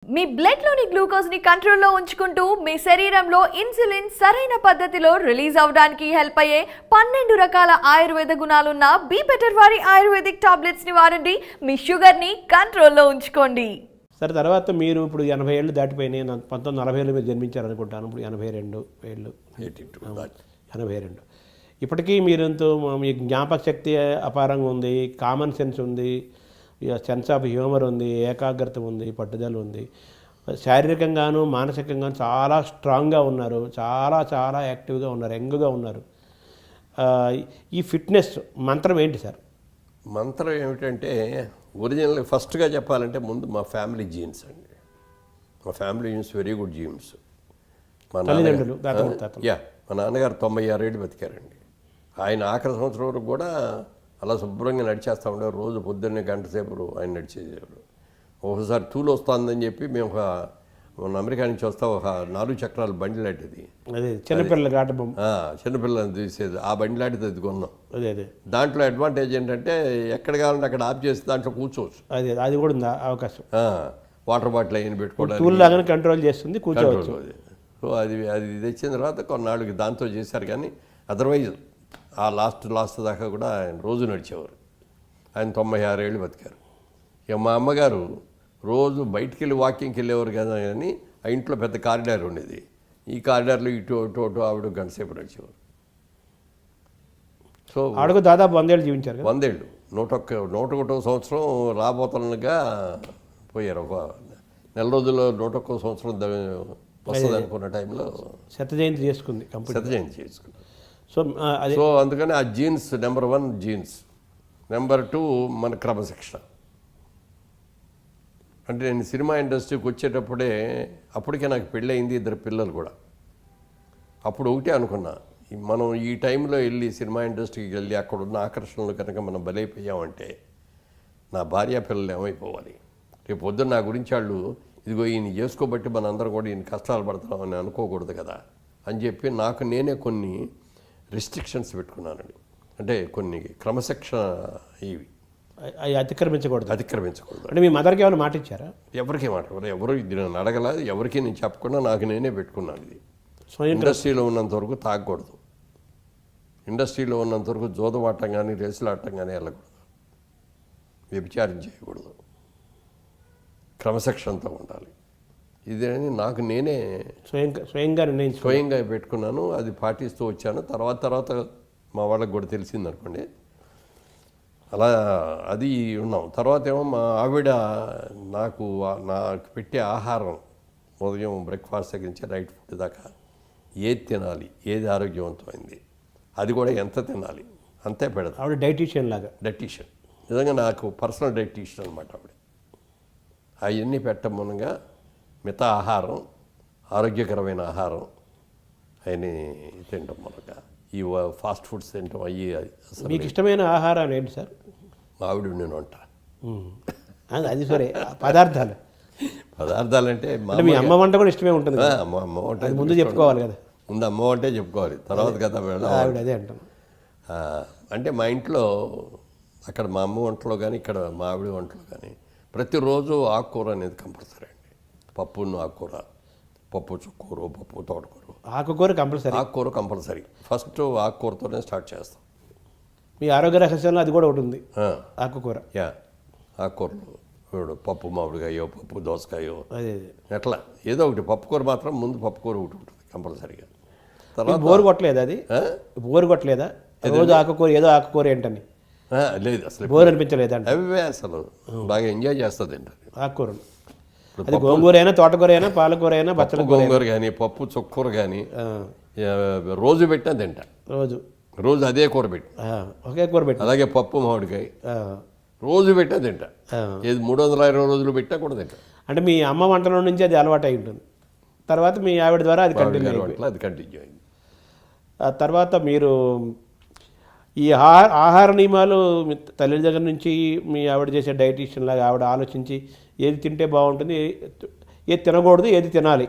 మీ blood లోని glucose ని కంట్రోల్లో ఉంచుకుంటూ మీ శరీరంలో ఇన్సులిన్ సరైన పద్ధతిలో రిలీజ్ అవడానికి హెల్ప్ అయ్యే 12 రకాల ఆయుర్వేద గుణాలున్న బీ బెటర్ వారి ఆయుర్వేదిక్ టాబ్లెట్స్ ని వాడండి. మీ షుగర్ ని కంట్రోల్లో ఉంచుకోండి. సరే, తర్వాత మీరు ఇప్పుడు 80 ఏళ్ళు దాటిపోయినాయి. 1940లో మీరు జన్మించారు అనుకుంటాను. ఇప్పుడు 82 ఏళ్ళు, 82. ఇప్పటికీ మీరంతో మీ జ్ఞాపక శక్తి అపారంగా ఉంది, కామన్ సెన్స్ ఉంది, సెన్స్ ఆఫ్ హ్యూమర్ ఉంది, ఏకాగ్రత ఉంది, పట్టుదల ఉంది. శారీరకంగాను మానసికంగాను చాలా స్ట్రాంగ్గా ఉన్నారు, చాలా చాలా యాక్టివ్గా ఉన్నారు, యంగ్గా ఉన్నారు. ఈ ఫిట్నెస్ మంత్రం ఏంటి సార్? మంత్రం ఏమిటంటే ఒరిజినల్ ఫస్ట్గా చెప్పాలంటే ముందు మా ఫ్యామిలీ జీన్స్ అండి. మా family genes very good jeans. మా తల్లిదండ్రులు మా నాన్నగారు 96 ఏళ్ళు బతికారండి. ఆయన ఆఖరి సంవత్సరం వరకు కూడా అలా శుభ్రంగా నడిచేస్తూ ఉండేవారు. రోజు పొద్దున్నే గంట సేపు ఆయన నడిచేసేవారు. ఒకసారి తూలు వస్తుందని చెప్పి మేము మన అమెరికా నుంచి వస్తా ఒక 4 చక్రాల బండి లాంటిది, అదే చిన్నపిల్లల ఆట బొమ్మ, చిన్నపిల్లలని తీసేది ఆ బండి లాంటిది అది కొన్నాం. అదే దాంట్లో అడ్వాంటేజ్ ఏంటంటే ఎక్కడ కావాలంటే అక్కడ ఆఫ్ చేసి దాంట్లో కూర్చోవచ్చు. అది కూడా ఉంది అవకాశం. వాటర్ బాటిల్ అయిన పెట్టుకోవడానికి టూల్ లాగానే కంట్రోల్ చేస్తుంది, కూర్చోవచ్చు. సో అది తెచ్చిన తర్వాత కొన్నాళ్ళకి దాంతో చేశారు. కానీ అదర్వైజ్ ఆ లాస్ట్ దాకా కూడా ఆయన రోజు నడిచేవారు. ఆయన 96 ఏళ్ళు బతికారు. ఇక మా అమ్మగారు రోజు బయటికి వెళ్ళి వాకింగ్కి వెళ్ళేవారు కదా, కానీ ఆ ఇంట్లో పెద్ద కారిడార్ ఉండేది. ఈ కారిడార్లో ఇటు ఆవిడ గంట సేపు నడిచేవారు. సో ఆవిడకు దాదాపు 100 ఏళ్ళు జీవించారు. 100 ఏళ్ళు, 101వ సంవత్సరం రాబోతుండగా పోయారు. ఒక నెల రోజుల్లో 101వ సంవత్సరం వస్తుంది అనుకున్న టైంలో శత జయంతి చేసుకుంది. సో అందుకని ఆ జీన్స్ నెంబర్ 1 జీన్స్. నెంబర్ 2 మన క్రమశిక్షణ. అంటే నేను సినిమా ఇండస్ట్రీకి వచ్చేటప్పుడే అప్పటికే నాకు పెళ్ళయింది, 2 పిల్లలు కూడా. అప్పుడు ఒకటే అనుకున్నా, మనం ఈ టైంలో వెళ్ళి సినిమా ఇండస్ట్రీకి వెళ్ళి అక్కడ ఉన్న ఆకర్షణలు కనుక మనం బలైపోయామంటే నా భార్య పిల్లలు ఏమైపోవాలి? రేపు పొద్దున్న నా గురించి వాళ్ళు ఇదిగో ఈయన చేసుకోబట్టి మనందరం కూడా ఈయన కష్టాలు పడతామని అనుకోకూడదు కదా అని చెప్పి నాకు నేనే కొన్ని రిస్ట్రిక్షన్స్ పెట్టుకున్నానండి. అంటే కొన్ని క్రమశిక్షణ ఇవి అతిక్రమించకూడదు. అంటే మీ మదర్కి ఏమైనా మాట ఇచ్చారా? ఎవరికి మాట ఎవరు ఇది నన్ను అడగల, ఎవరికి నేను చెప్పకుండా నాకు నేనే పెట్టుకున్నాను. ఇది ఇండస్ట్రీలో ఉన్నంత వరకు తాగకూడదు, ఇండస్ట్రీలో ఉన్నంత వరకు జోదమాటం కానీ రేసులాటం కానీ వెళ్ళకూడదు, వ్యభిచారం చేయకూడదు, క్రమశిక్షణతో ఉండాలి. ఇదేని నాకు నేనే స్వయంగా పెట్టుకున్నాను. అది పాటిస్తూ వచ్చాను. తర్వాత మా వాళ్ళకి కూడా తెలిసింది అనుకోండి. అలా అది ఉన్నాం. తర్వాత ఏమో మా ఆవిడ నాకు పెట్టే ఆహారం ఉదయం బ్రేక్ఫాస్ట్ దగ్గర నుంచి నైట్ ఫుడ్ దాకా ఏది తినాలి, ఏది ఆరోగ్యవంతమైంది, అది కూడా ఎంత తినాలి అంతే పెడతాను. ఆవిడ డైటీషియన్ నిజంగా నాకు పర్సనల్ డైటీషియన్ అనమాట ఆవిడ. అవన్నీ పెట్టడం మూలంగా మిగతా ఆహారం, ఆరోగ్యకరమైన ఆహారం అవన్నీ తినడం మూలంగా ఈ ఫాస్ట్ ఫుడ్స్ తినడం అయ్యి. మీకు ఇష్టమైన ఆహారం ఏంటి సార్? మావిడి నేను వంట. అది సరే, పదార్థాలు అంటే మీ అమ్మ వంట కూడా ఇష్టమే ఉంటుంది. అమ్మ వంట ముందు చెప్పుకోవాలి కదా. ముందు అమ్మ వంటే చెప్పుకోవాలి, తర్వాత కదా ఆవిడ అదే అంటాను. అంటే మా ఇంట్లో అక్కడ మా అమ్మ వంటలో కానీ ఇక్కడ మా ఆవిడ వంటలో కానీ ప్రతిరోజు ఆకుకూర అనేది కంపల్సరీ అండి. పప్పును ఆకుకూర, పప్పు చుక్కూర, పప్పు తోటకూర, ఆకుకూర కంపల్సరీ. ఫస్ట్ ఆకుకూరతోనే స్టార్ట్ చేస్తాం. మీ ఆరోగ్య రహస్యంలో అది కూడా ఒకటి ఉంది, ఆకుకూర. ఆకుకూరలు పప్పు మామిడికాయో, పప్పు దోసకాయో, ఎట్లా ఏదో ఒకటి. పప్పుకూర మాత్రం ముందు పప్పుకూర ఒకటి ఉంటుంది కంపల్సరీగా. తర్వాత బోరు కొట్టలేదు, అది బోరు కొట్టలేదా రోజు ఆకుకూర ఏదో ఆకుకూర ఏంటని? లేదు, అసలు బోర్ అనిపించలేదు అంటే. అవే అసలు బాగా ఎంజాయ్ చేస్తుంది అండి ఆకుకూరలు. అది గోంగూర అయినా, తోటకూర అయినా, పాలకూర అయినా, బచ్చల గోంగూర కానీ, పప్పు చుక్కూర కానీ రోజు పెట్టినా తింటా. రోజు అదే కూర పెట్టి, ఒకే కూర పెట్టి, అలాగే పప్పు మామిడికాయ రోజు పెట్టా తింటా. ఏది 320 రోజులు పెట్టా కూడా తింటా. అంటే మీ అమ్మ వంటలో నుంచి అది అలవాటు అయి ఉంటుంది. తర్వాత మీ ఆవిడ ద్వారా అది కంటిన్యూ అయింది. ఆ తర్వాత మీరు ఈ ఆహార నియమాలు తల్లి దగ్గర నుంచి మీ ఆవిడ చేసే డైటీషియన్ లాగా ఆవిడ ఆలోచించి ఏది తింటే బాగుంటుంది, ఏది తినకూడదు, ఏది తినాలి,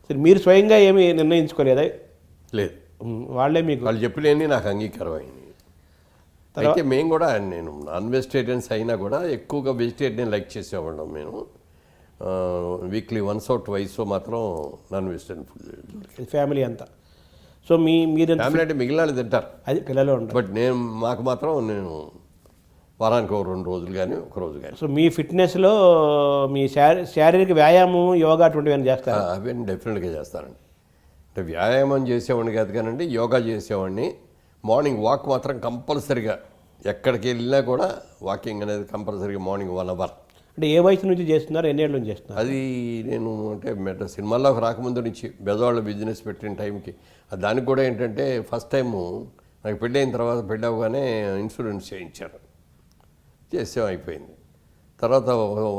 సరే మీరు స్వయంగా ఏమి నిర్ణయించుకోలేదా? లేదు, వాళ్ళు చెప్పలేని నాకు అంగీకారం అయింది. అయితే మేము కూడా, నేను నాన్ వెజిటేరియన్స్ అయినా కూడా ఎక్కువగా వెజిటేరియన్ లైక్ చేసేవాళ్ళం. మేము వీక్లీ వన్స్ ఆర్ ట్వైస్ మాత్రం నాన్ వెజిటేరియన్ ఫుడ్. ఫ్యామిలీ అంతా. సో మీరు ఫ్యామిలీ అంటే మిగిలిన తింటారు, అది పిల్లలు ఉంటారు. బట్ మాకు మాత్రం నేను వారానికి 2 రోజులు కానీ 1 రోజు కానీ. సో మీ ఫిట్నెస్లో మీ శారీరక వ్యాయామం యోగా అటువంటివి ఏమైనా చేస్తారు? అవన్నీ డెఫినెట్గా చేస్తానండి. అంటే వ్యాయామం చేసేవాడిని కాదు కానండి, యోగా చేసేవాడిని. మార్నింగ్ వాక్ మాత్రం కంపల్సరిగా, ఎక్కడికి వెళ్ళినా కూడా వాకింగ్ అనేది కంపల్సరీగా మార్నింగ్ 1 అవర్. అంటే ఏ వయసు నుంచి చేస్తున్నారు, ఎన్ని ఏళ్ళ నుంచి చేస్తున్నారు? అది నేను అంటే సినిమాల్లోకి రాకముందు నుంచి బెజవాళ్ళ బిజినెస్ పెట్టిన టైంకి, దానికి కూడా ఏంటంటే ఫస్ట్ టైము నాకు పెళ్ళి అయిన తర్వాత, పెళ్ళి అవ్వగానే ఇన్సూరెన్స్ చేయించారు, చేసాం, అయిపోయింది. తర్వాత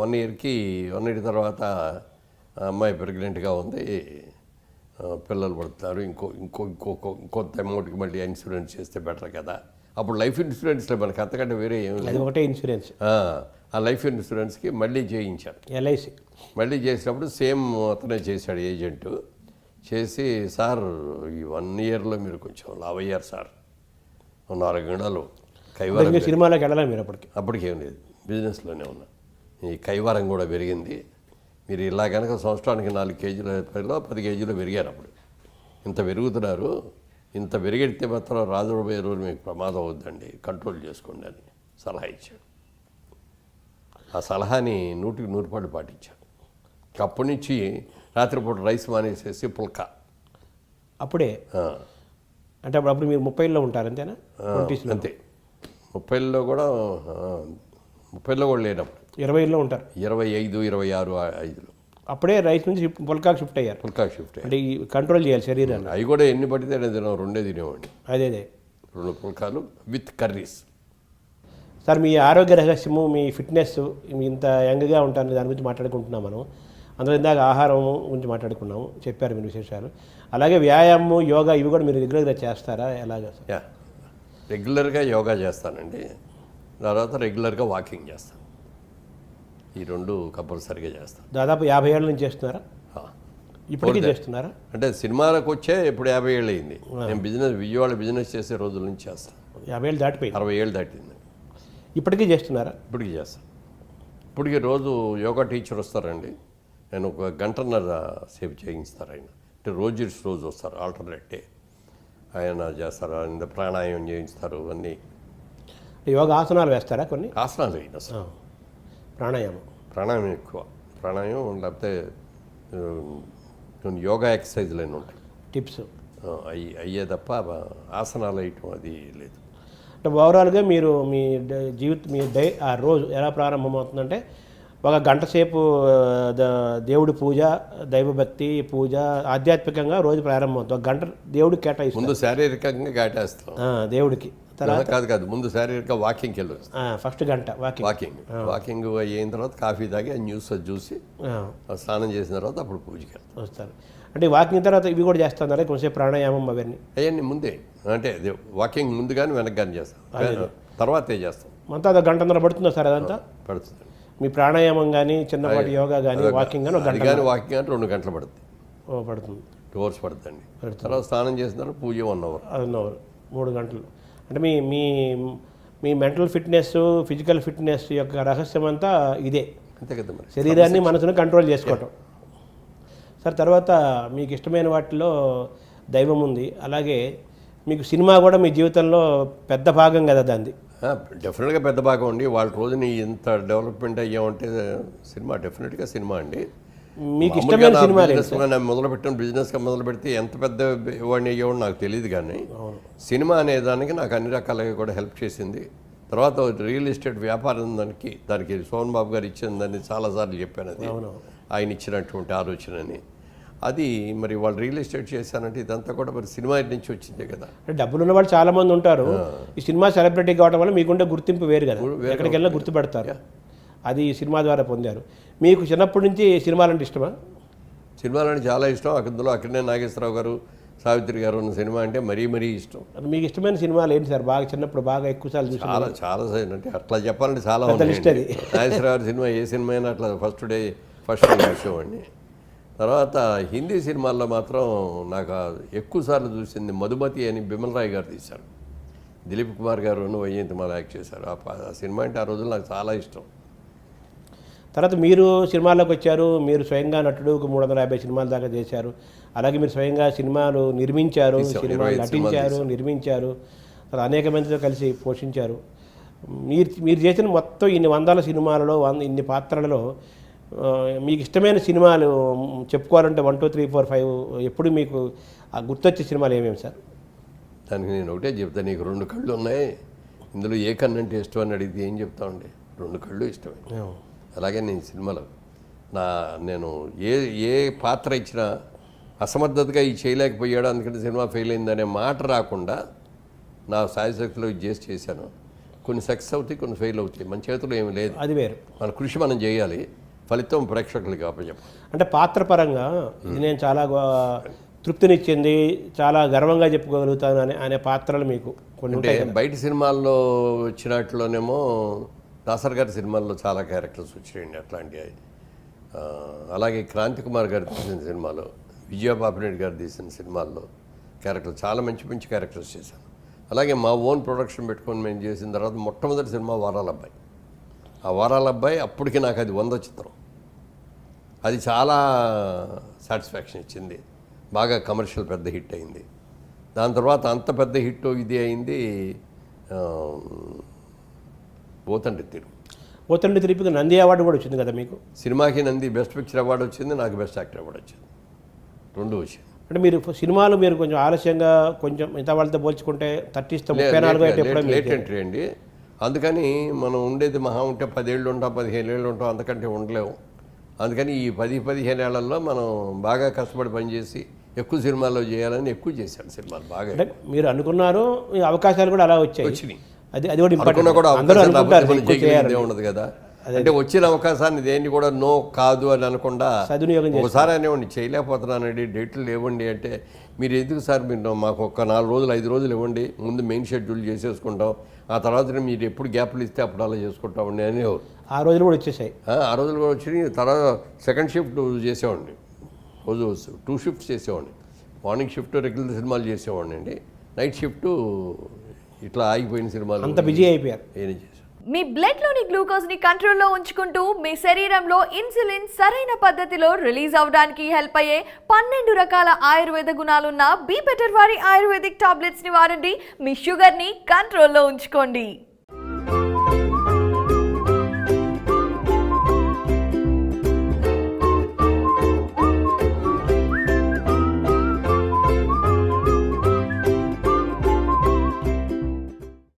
1 ఇయర్ తర్వాత అమ్మాయి ప్రెగ్నెంట్గా ఉంది, పిల్లలు పడుతున్నారు, ఇంకొంత అమౌంట్కి మళ్ళీ ఇన్సూరెన్స్ చేస్తే బెటర్ కదా. అప్పుడు లైఫ్ ఇన్సూరెన్స్లో మనకి అంతకంటే వేరే ఏమి లేదు, ఒకటే ఇన్సూరెన్స్. ఆ లైఫ్ ఇన్సూరెన్స్కి మళ్ళీ చేయించారు. ఎల్ఐసి మళ్ళీ చేసినప్పుడు సేమ్ అతనే చేశాడు, ఏజెంటు చేసి, సార్ ఈ 1 ఇయర్లో మీరు కొంచెం లావ్ అయ్యారు సార్, 4 గంటలు కైవారం. సినిమాలోకి వెళ్ళాలి మీరు అప్పటికేం లేదు, బిజినెస్లోనే ఉన్నా. ఈ కైవారం కూడా పెరిగింది, మీరు ఇలా కనుక సంవత్సరానికి 4 కేజీల 10 కేజీలు పెరిగారు. అప్పుడు ఇంత పెరుగుతున్నారు, ఇంత పెరిగెడితే మాత్రం రాజుపోయే రోజు మీకు ప్రమాదం అవుద్దండి, కంట్రోల్ చేసుకోండి అని సలహా ఇచ్చాడు. ఆ సలహాని 100కి 100 పాటించాడు. అప్పటి నుంచి రాత్రిపూట రైస్ మానేసేసి పుల్కా. అప్పుడే అంటే అప్పుడు మీరు 30లో ఉంటారు అంతేనా? అంతే, 30లో కూడా 30లో కూడా లేనప్పుడు 20లో ఉంటారు, 25, 26, 5లో. అప్పుడే రైస్ నుంచి పుల్కాకి షిఫ్ట్ అయ్యారు. పుల్కాకి షిఫ్ట్ అయ్యారు. అంటే ఈ కంట్రోల్ చేయాలి శరీరాన్ని. అవి కూడా ఎన్ని పడితే నేను 2 తినేవాడిని. అదే 2 పుల్కాలు విత్ కర్రీస్. సార్, మీ ఆరోగ్య రహస్యము, మీ ఫిట్నెస్, మీ ఇంత యంగ్గా ఉంటారని దాని గురించి మాట్లాడుకుంటున్నాం మనం. అందులో ఇందాక ఆహారం గురించి మాట్లాడుకున్నాము, చెప్పారు మీరు విశేషాలు. అలాగే వ్యాయామం, యోగా ఇవి కూడా మీరు రెగ్యులర్గా చేస్తారా, ఎలాగా సార్? రెగ్యులర్గా యోగా చేస్తానండి, తర్వాత రెగ్యులర్గా వాకింగ్ చేస్తాను. ఈ 2 కంపల్సరీగా చేస్తాను. దాదాపు 50 ఏళ్ళ నుంచి చేస్తున్నారా? ఇప్పటికీ చేస్తున్నారా? అంటే సినిమాలకు వచ్చే ఇప్పుడు 50 ఏళ్ళు అయింది. నేను విజయవాడ బిజినెస్ చేసే రోజుల నుంచి చేస్తాను. 50 ఏళ్ళు దాటిపోయింది. 60 ఏళ్ళు దాటింది. ఇప్పటికీ చేస్తున్నారా? ఇప్పటికీ చేస్తాను. ఇప్పటికీ రోజు యోగా టీచర్ వస్తారండి, నేను 1 గంటన్నర సేపు చేయిస్తారు ఆయన. అంటే రోజు వస్తారు, ఆల్టర్నేట్ డే ఆయన చేస్తారు. ఆయన ప్రాణాయామం చేయిస్తారు. అన్నీ యోగా ఆసనాలు వేస్తారా? కొన్ని ఆసనాలు వేయండి అసలు. ప్రాణాయామం ఎక్కువ, ప్రాణాయామం లేకపోతే యోగా ఎక్సర్సైజ్లు అన్నీ ఉంటాయి, టిప్స్ అయ్యే తప్ప ఆసనాలు వేయటం అది లేదు. అంటే ఓవరాల్గా మీరు మీ మీ ఆ రోజు ఎలా ప్రారంభమవుతుందంటే, 1 గంట సేపు దేవుడి పూజ, దైవభక్తి పూజ, ఆధ్యాత్మికంగా రోజు ప్రారంభమవుతుంది. 1 గంట దేవుడికి కేటాయిస్తాం. ముందు శారీరకంగా కేటాయిస్తాం దేవుడికి. తర్వాత కాదు, ముందు శారీరక వాకింగ్కి వెళ్ళి ఫస్ట్ గంట వాకింగ్ అయిన తర్వాత కాఫీ తాగి ఆ న్యూస్ చూసి స్నానం చేసిన తర్వాత అప్పుడు పూజకి వస్తారు. అంటే వాకింగ్ తర్వాత ఇవి కూడా చేస్తున్నారా, కొంచెంసేపు ప్రాణాయామం అవన్నీ ముందే? అంటే వాకింగ్ ముందు కానీ వెనక్కి కానీ చేస్తాం, తర్వాతే చేస్తాం. మొత్తం 1 గంటన్నర పడుతుందా సార్? అదంతా పడుతుంది. మీ ప్రాణాయామం కానీ, చిన్నపాటి యోగా కానీ, వాకింగ్ కానీ 1 గంట కానీ వాకింగ్ అంటే 2 గంటలు పడుతుంది. పడుతుంది, 2 hours పడుతుందండి. తర్వాత స్నానం చేసిన తర్వాత పూజ 1 hour. 1 hour, 3 గంటలు. అంటే మీ మీ మీ మెంటల్ ఫిట్నెస్, ఫిజికల్ ఫిట్నెస్ యొక్క రహస్యం అంతా ఇదే. అంతే కదా మరి, శరీరాన్ని మనసును కంట్రోల్ చేసుకోవటం. సార్, తర్వాత మీకు ఇష్టమైన వాటిలో దైవం ఉంది, అలాగే మీకు సినిమా కూడా మీ జీవితంలో పెద్ద భాగం కదా దాన్ని? డెఫినెట్గా పెద్ద భాగం అండి. వాళ్ళ రోజుని ఇంత డెవలప్మెంట్ అయ్యామంటే సినిమా డెఫినెట్గా సినిమా అండి. మీకు ఇష్టమైన సినిమా మొదలుపెట్టిన బిజినెస్గా మొదలు పెడితే ఎంత పెద్ద వాడిని అయ్యేవాడు నాకు తెలియదు, కానీ సినిమా అనే దానికి నాకు అన్ని రకాలుగా కూడా హెల్ప్ చేసింది. తర్వాత రియల్ ఎస్టేట్ వ్యాపారం దానికి సోహన్ బాబు గారు ఇచ్చిందని చాలాసార్లు చెప్పాను. అది ఆయన ఇచ్చినటువంటి ఆలోచనని. అది మరి వాళ్ళు రియల్ ఎస్టేట్ చేశానంటే ఇదంతా కూడా మరి సినిమా నుంచి వచ్చిందే కదా. డబ్బులు ఉన్న వాళ్ళు చాలా మంది ఉంటారు. ఈ సినిమా సెలబ్రిటీ కావడం వల్ల మీకుండే గుర్తింపు వేరు కదా, ఎక్కడికి వెళ్ళినా గుర్తుపెడతారు. అది ఈ సినిమా ద్వారా పొందారు. మీకు చిన్నప్పటి నుంచి సినిమాలంటే ఇష్టమా? సినిమాలంటే చాలా ఇష్టం. అందులో అక్కడనే నాగేశ్వరరావు గారు, సావిత్రి గారు ఉన్న సినిమా అంటే మరీ ఇష్టం. మీకు ఇష్టమైన సినిమాలు ఏంటి సార్? బాగా చిన్నప్పుడు బాగా ఎక్కువసార్లు చూసి? చాలా అంటే అట్లా చెప్పాలంటే చాలా ఉన్నాయి. నాగేశ్వరరావు సినిమా ఏ సినిమా అయినా అట్లా ఫస్ట్ డే చూసేవాడిని. తర్వాత హిందీ సినిమాల్లో మాత్రం నాకు ఎక్కువసార్లు చూసింది మధుమతి అని బిమల్ రాయ్ గారు తీశారు. దిలీప్ కుమార్ గారు వైజయంతిమాల యాక్ట్ చేశారు. ఆ సినిమా అంటే ఆ రోజుల్లో నాకు చాలా ఇష్టం. తర్వాత మీరు సినిమాల్లోకి వచ్చారు, మీరు స్వయంగా నటుడు 350 సినిమాల దాకా చేశారు. అలాగే మీరు స్వయంగా సినిమాలు నిర్మించారు, సినిమాలు నటించారు, నిర్మించారు, తర్వాత అనేక మందితో కలిసి పోషించారు. మీరు చేసిన మొత్తం ఇన్ని వందల సినిమాలలో ఇన్ని పాత్రలలో మీకు ఇష్టమైన సినిమాలు చెప్పుకోవాలంటే 1 2 3 4 5 ఎప్పుడు మీకు గుర్తొచ్చే సినిమాలు ఏమేమి సార్? దానికి నేను ఒకటే చెప్తాను, నీకు 2 కళ్ళు ఉన్నాయి, ఇందులో ఏ కన్ను అంటే ఇష్టం అని అడిగితే ఏం చెప్తామండి? 2 కళ్ళు ఇష్టమే. అలాగే నేను సినిమాలో నేను ఏ పాత్ర ఇచ్చినా అసమర్థతగా ఈ చేయలేకపోయాడు అందుకని సినిమా ఫెయిల్ అయిందనే మాట రాకుండా నా సాయశక్తిలో ఇది చేశాను. కొన్ని సక్సెస్ అవుతాయి, కొన్ని ఫెయిల్ అవుతాయి, మన చేతిలో ఏమి లేదు. అది వేరు, మన కృషి మనం చేయాలి, ఫలితం ప్రేక్షకులకి అప్పచెప్పాలి. అంటే పాత్ర పరంగా ఇది నేను చాలా తృప్తినిచ్చింది, చాలా గర్వంగా చెప్పుకోగలుగుతాను అనే పాత్రలు మీకు కొన్ని అంటే బయట సినిమాల్లో వచ్చినట్లోనేమో దాసర్ గారి సినిమాల్లో చాలా క్యారెక్టర్స్ వచ్చాయండి అట్లాంటివి. అలాగే క్రాంతి కుమార్ గారు తీసిన సినిమాలో, విజయబాబురెడ్డి గారు తీసిన సినిమాల్లో క్యారెక్టర్లు చాలా మంచి మంచి క్యారెక్టర్స్ చేశాను. అలాగే మా ఓన్ ప్రొడక్షన్ పెట్టుకొని మేము చేసిన తర్వాత మొట్టమొదటి సినిమా వారాల అబ్బాయి. ఆ వారాల అబ్బాయి అప్పటికి నాకు అది 100 చిత్రం. అది చాలా సాటిస్ఫాక్షన్ ఇచ్చింది, బాగా కమర్షియల్ పెద్ద హిట్ అయింది. దాని తర్వాత అంత పెద్ద హిట్ ఇది అయింది పోతండి తిరిపికి నంది అవార్డు కూడా వచ్చింది కదా మీకు? సినిమాకి నంది బెస్ట్ పిక్చర్ అవార్డు వచ్చింది, నాకు బెస్ట్ యాక్టర్ అవార్డు వచ్చింది, 2 వచ్చింది. అంటే మీరు సినిమాలు మీరు కొంచెం ఆలస్యంగా, కొంచెం మిగతా వాళ్ళతో పోల్చుకుంటే 30 34 లేట్ ఎంట్రీ అండి. అందుకని మనం ఉండేది మహా ఉంటే 10 ఏళ్ళు ఉంటాం, 15 ఏళ్ళు ఉంటాం, అంతకంటే ఉండలేము. అందుకని ఈ 10-15 ఏళ్లలో మనం బాగా కష్టపడి పనిచేసి ఎక్కువ సినిమాల్లో చేయాలని ఎక్కువ చేశాను సినిమాలు బాగా. అంటే మీరు అనుకున్నారు, ఈ అవకాశాలు కూడా అలా వచ్చినాయి. అది కూడా ఉండదు కదా. అంటే వచ్చిన అవకాశాన్ని దేన్ని కూడా నో కాదు అని అనకుండా ఒకసారి అనేవ్వండి, చేయలేకపోతున్నానండి, డేట్లు లేవండి అంటే, మీరు ఎందుకు సార్ మీరు మాకు ఒక 4 రోజులు 5 రోజులు ఇవ్వండి, ముందు మెయిన్ షెడ్యూల్ చేసేసుకుంటాం, ఆ తర్వాత మీరు ఎప్పుడు గ్యాప్లు ఇస్తే అప్పుడు అలా చేసుకుంటామండి అనేవారు. ఆ రోజులు కూడా వచ్చేసాయి. ఆ రోజులు కూడా వచ్చి తర్వాత సెకండ్ షిఫ్ట్ చేసేవాడిని, రోజు 2 షిఫ్ట్స్ చేసేవాడిని. మార్నింగ్ షిఫ్ట్ రెగ్యులర్ సినిమాలు చేసేవాడిని అండి, నైట్ షిఫ్ట్ ఇట్లా ఆగిపోయిన సినిమాలు. అంత బిజీ అయిపోయారు. ఏం చేశాను. మీ బ్లడ్ లోని గ్లూకోజ్ ని కంట్రోల్లో ఉంచుకుంటూ మీ శరీరంలో ఇన్సులిన్ సరైన పద్ధతిలో రిలీజ్ అవడానికి హెల్ప్ అయ్యే 12 రకాల ఆయుర్వేద గుణాలున్న బీ బెటర్ వారి ఆయుర్వేదిక్ టాబ్లెట్స్ ని వాడండి. మీ షుగర్ ని కంట్రోల్లో ఉంచుకోండి.